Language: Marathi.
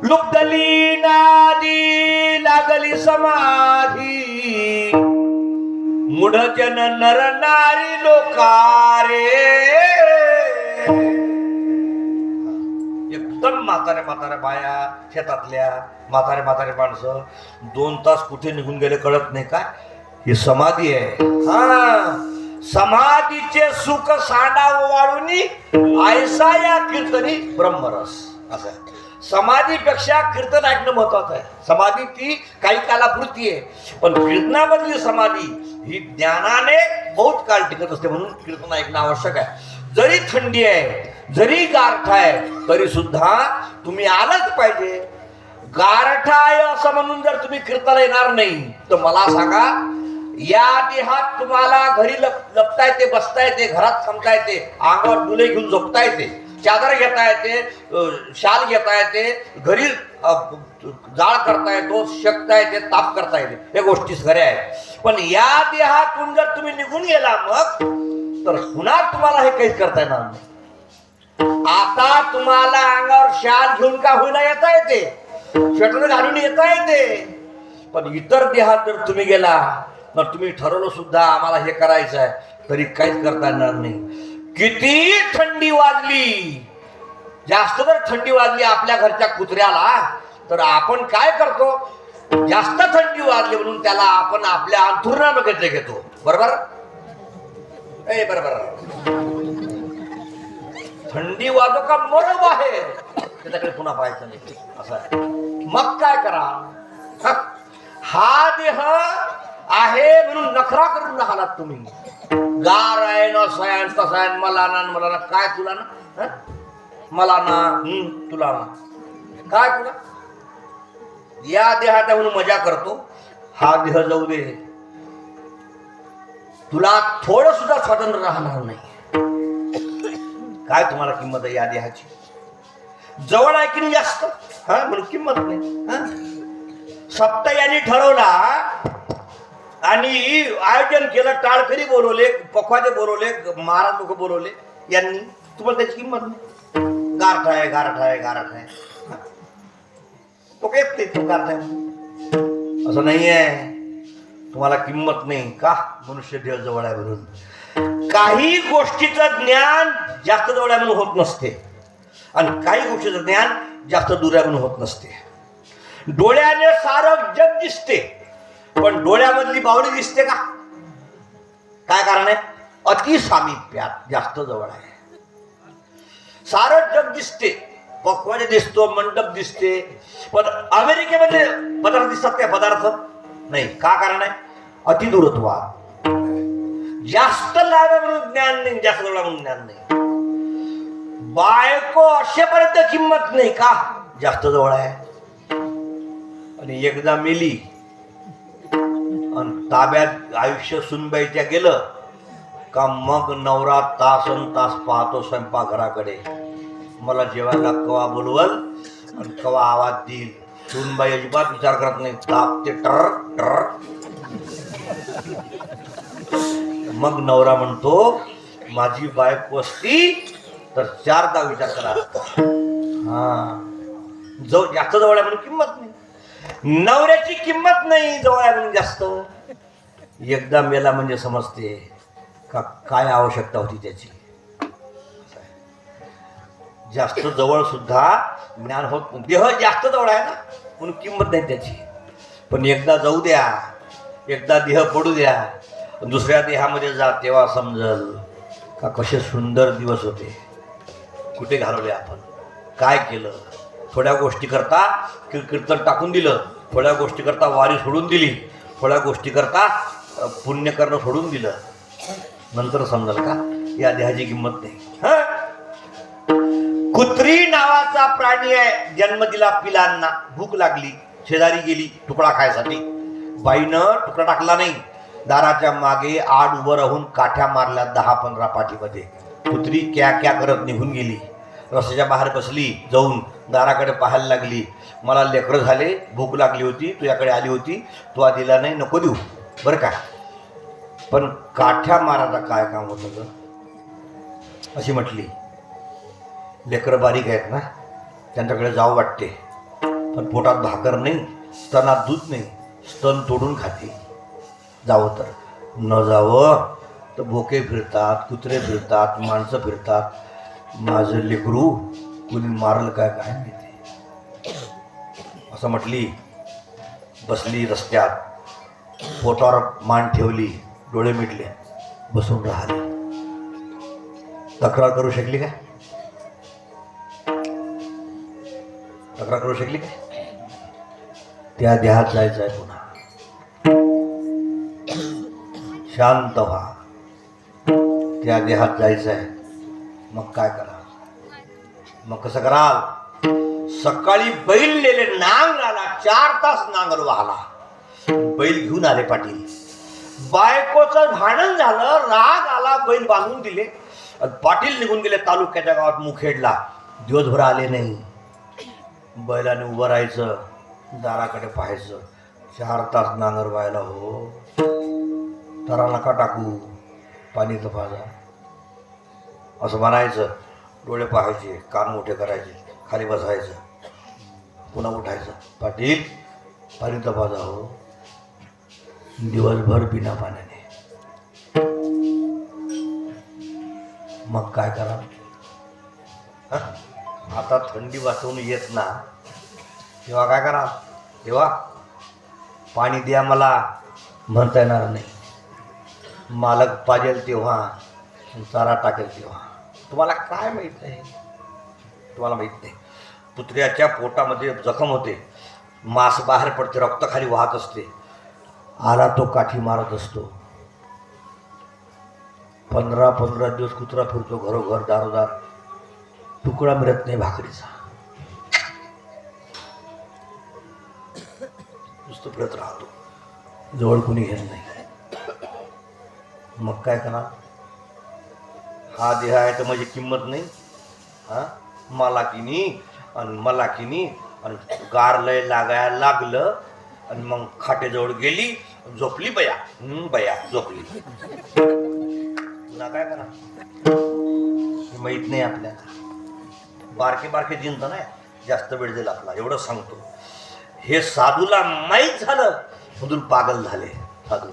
लुब्धली नादी लागली समाधी मूढजन नर नारी लोकारे. एकदम म्हाताऱ्या बाया शेतातल्या म्हातारे माणसं 2 तास कुठे निघून गेले कळत नाही. काय ही समाधी आहे. हा, समाधीचे सुख सांडा वाळूनी ऐसा या कीर्तनी ब्रह्मरस. असं आहे. समाधीपेक्षा कीर्तन ऐकणं महत्वाचं आहे. समाधी ती काही कालापुरती आहे, पण कीर्तनामधली समाधी ही ज्ञानाने बहुत काळ टिकत असते. म्हणून कीर्तन ऐकणं आवश्यक आहे. जरी थंडी आहे, जरी गारठा आहे, तरी सुद्धा तुम्ही आलंच पाहिजे. गारठा आहे असं म्हणून जर तुम्ही कीर्तनाला येणार नाही तर मला सांगा, या देहात तुम्हाला घरी लपता येते, बसता येते, घरात थांबता येते, अंगावर डुले घेऊन झोपता येते, चादर घेता येते, शाल घेता येते, घरी जाळ करता येतो, शकता येते, ताप करता येते, या गोष्टी खऱ्या आहेत. पण या देहातून जर तुम्ही निघून गेला मग तर पुन्हा तुम्हाला हे काहीच करता येणार नाही. आता तुम्हाला अंगावर शाल घेऊन का होईना येता येते, स्वेटर घालून येता येते, पण इतर देहात जर तुम्ही गेला तर तुम्ही ठरवलं सुद्धा आम्हाला हे करायचं आहे तरी काहीच करता येणार नाही. किती थंडी वाजली, जास्त जर थंडी वाजली आपल्या घरच्या कुत्र्याला तर आपण काय करतो, जास्त थंडी वाजली म्हणून त्याला आपण आपल्या अंथरुणामध्ये घेतो. बरोबर बरोबर. थंडी वाजो का मरो बाहेर, त्याच्याकडे पुन्हा पाहायचं नाही. असं आहे. मग काय करा, हा देह आहे म्हणून नखरा करून राहिलात तुम्ही. गार आहे ना सयान कसा आहे, मला ना काय तुला ना, मला ना तुला ना काय तुला. या देहात म्हणून मजा करतो. हा देह जाऊ दे, तुला थोडं सुद्धा स्वातंत्र्य राहणार नाही. काय तुम्हाला किंमत आहे या देहाची. जवळ आहे की नाही जास्त, हा म्हणून किंमत नाही. सप्तयानी ठरवला आणि आयोजन केलं, टाळकरी बोलवले, पखवाजे बोलवले, महाराज लोक बोलवले, यांनी तुम्हाला त्याची किंमत नाही. गारठा आहे गारठा आहे गारठा आहे, तो काय येत तो गारठा आहे असं नाही आहे. तुम्हाला किंमत नाही का, मनुष्य देह जवळ आहे म्हणून. काही गोष्टीचं ज्ञान जास्त जवळ आहे म्हणून होत नसते आणि काही गोष्टीचं ज्ञान जास्त दूर आहे म्हणून होत नसते. डोळ्याने सारं जग दिसते पण डोळ्यामधली बावडी दिसते का. काय कारण आहे, अति सामिप्यात जास्त जवळ आहे. सारं जग दिसते, पखवाजे दिसतो, मंडप दिसते, पण अमेरिकेमध्ये पदार्थ दिसतात काय, पदार्थ नाही. का कारण आहे, अति दूरत्वा. जास्त लाभ म्हणून ज्ञान नाही, जास्त जवळ म्हणून ज्ञान नाही. बायको असेपर्यंत किंमत नाही का, जास्त जवळ आहे. आणि एकदा मेली आणि ताब्यात आयुष्य सुनबाईच्या गेलं का मग नवरा तासन तास पाहतो स्वयंपाकघराकडे, मला जेवायला कवा बोलवल आणि कवा आवाज देईल. सुनबाई अजिबात विचार करत नाही, तापते टर टर. मग नवरा म्हणतो माझी बायको असती तर 4दा विचार करा. हा, जास्त जवळ आहे म्हणून किंमत नाही. नवऱ्याची किंमत नाही जवळ आहे म्हणून जास्त. एकदा मेला म्हणजे समजते का काय आवश्यकता होती त्याची. जास्त जवळ सुद्धा ज्ञान होत नाही. देह जास्त जवळ आहे ना म्हणून किंमत नाही त्याची. पण एकदा जाऊ द्या, एकदा देह पडू द्या, दुसऱ्या देहामध्ये जा, तेव्हा समजल का कसे सुंदर दिवस होते, कुठे घालवले आपण, काय केलं. थोड्या गोष्टी करता कीर्तन टाकून दिलं, थोड्या गोष्टी करता वारी सोडून दिली, थोड्या गोष्टी करता पुण्य करणं सोडून दिलं, नंतर समजाल का या देहाची किंमत नाही. कुत्री नावाचा प्राणी आहे, जन्म दिला पिलांना, भूक लागली, शेजारी गेली तुकडा खायसाठी, बाईनं तुकडा टाकला नाही, दाराच्या मागे आड उभं राहून काठ्या मारल्या 10-15 पाठीमध्ये. कुत्री क्या क्या करत निघून गेली. रस्त्याच्या बाहेर बसली, जाऊन दाराकडे पाहायला लागली, मला लेकरं झाले, भूक लागली होती, तुझ्याकडे आली होती, तू दिला नाही, नको देऊ बरं का, पण काठ्या मारायचं काय काम होतं ग, अशी म्हटली. लेकरं बारीक आहेत ना, त्यांच्याकडे जावं वाटते. पण पोटात भाकर नाही, स्तनात दूध नाही, स्तन तोडून खाते. जावं तर न जावं तर बोके फिरतात, कुत्रे फिरतात, माणसं फिरतात. माझं लेकरू कुणी मारलं काय काय माहिती. असं म्हटली, बसली रस्त्यात, पोटावर मान ठेवली, डोळे मिटले, बसून राहिली. तक्रार करू शकली काय? तक्रार करू शकली काय? त्या देहात जायचं आहे पुन्हा. शांत व्हा. त्या देहात जायचं आहे. मग काय करा? मग कसं कराल? सकाळी बैल नेले नांगराला, 4 तास नांगर वाहला. बैल घेऊन आले पाटील. बायकोचं भांडण झालं, राग आला, बैल बांधून दिले. पाटील निघून गेले तालुक्याच्या गावात मुखेडला. दिवसभर आले नाही. बैलाने उभं राहायचं, दाराकडे पाहायचं. 4 तास नांगर व्हायला हो. तारा नका टाकू, पाणी तपासा असं म्हणायचं. डोळे पाहायचे, कान मोठे करायचे, खाली बसायचं, पुन्हा उठायचं. पाटील पाणी तपासा हो. दिवसभर बिना पाण्याने. मग काय करा? आता थंडी वाचवून येत ना, तेव्हा काय करा? तेव्हा पाणी द्या मला म्हणता येणार नाही. मालक पाजेल तेव्हा, चारा टाकेल तेव्हा. तुम्हाला काय माहीत आहे? तुम्हाला माहीत नाही. पुत्र्याच्या पोटामध्ये जखम होते, मांस बाहेर पडते, रक्त खाली वाहत असते. आला तो काठी मारत असतो. 15 दिवस कुत्रा फिरतो घरोघर, दारोदार. तुकडा मिळत नाही भाकरीचा. नुसतं फिरत राहतो, जवळ कुणी घेत नाही. मग काय करा? हा देह आहे तर माझी किंमत नाही. मालाकिनी आणि मलाकिनी आणि गार लय लागायला लागलं आणि मग खाटेजवळ गेली, झोपली. बया बया झोपली. ना काय करा? माहीत नाही आपल्याला. बारके बारके जिंत नाही, जास्त वेळ दिला आपला, एवढं सांगतो. हे साधूला माहीत झालं म्हणून पागल झाले साधू.